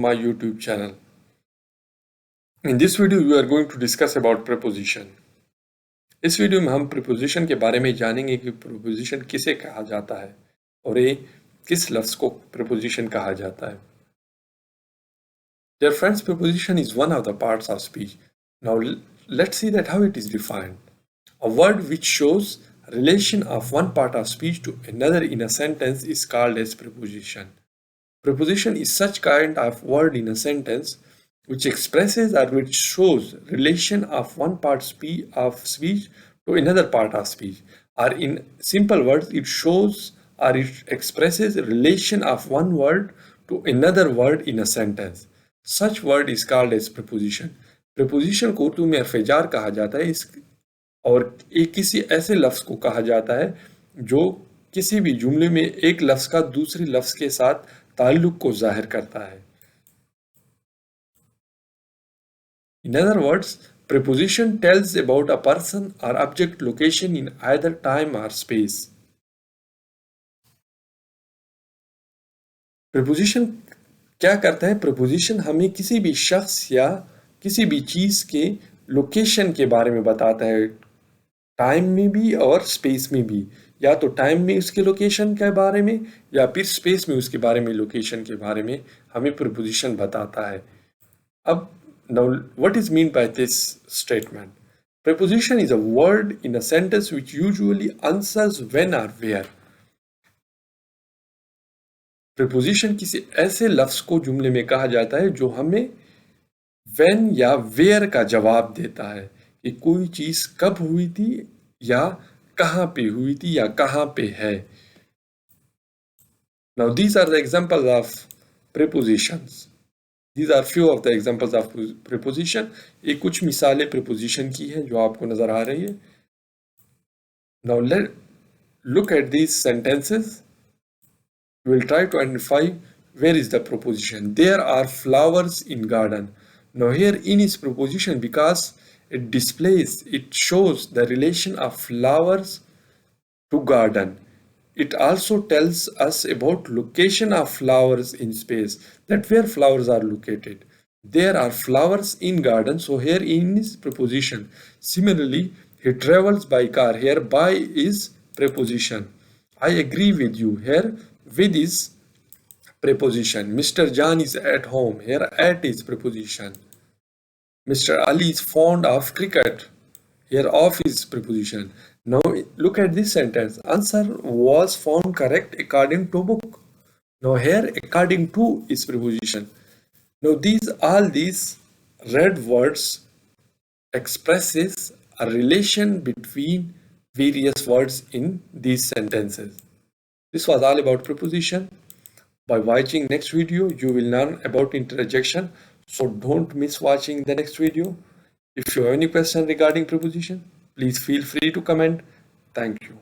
my YouTube channel. In this video we are going to discuss about preposition. इस video में हम preposition के बारे में जानेंगे कि preposition किसे कहा जाता है और ये किस लफ्ज को preposition कहा जाता है. Dear friends, preposition is one of the parts of speech. Now let's see that how it is defined. A word which shows relation of one part of speech to another in a sentence is called as preposition. Preposition is such kind of word in a sentence which expresses or which shows relation of one part of speech to another part of speech. Or in simple words, it shows or it expresses relation of one word to another word in a sentence. Such word is called as preposition. Preposition को उर्दू में हर्फ-ए-जार कहा जाता है और एक किसी ऐसे लफ्ज को कहा जाता है जो किसी भी जुमले में एक लफ्ज का दूसरे लफ्ज के साथ ताल्लुक को जाहिर करता है. In other words, preposition tells about a person or object location in either time or space. Preposition क्या करता है? Preposition हमें किसी भी शख्स या किसी भी चीज के लोकेशन के बारे में बताता है, टाइम में भी और स्पेस में भी. या तो टाइम में उसके लोकेशन के बारे में या फिर स्पेस में उसके बारे में लोकेशन के बारे में हमें preposition बताता है. अब now what is meant by this statement? Preposition is a word in a sentence which usually answers when or where. Preposition किसी ऐसे लफ्ज को जुमले में कहा जाता है जो हमें when या where का जवाब देता है कि कोई चीज कब हुई थी या कहां पे हुई थी या कहां पे है. Now these are the examples of prepositions. These are few of the examples of preposition. ये कुछ मिसालें preposition की हैं जो आपको नजर आ रही है. Now look at these sentences. We will try to identify where is the preposition. There are flowers in garden. Now here in is preposition because it displays, it shows the relation of flowers to garden. It also tells us about location of flowers in space, that where flowers are located. There are flowers in garden, so here in is preposition. Similarly, he travels by car. Here by is preposition. I agree with you. Here with is preposition. Mr. John is at home. Here at is preposition. Mr. Ali is fond of cricket. Here of is preposition. Now look at this sentence. Answer was found correct according to book. Now here according to is preposition. Now all these red words expresses a relation between various words in these sentences. This was all about preposition. By watching next video, you will learn about interjection. So don't miss watching the next video. If you have any question regarding preposition, please feel free to comment. Thank you.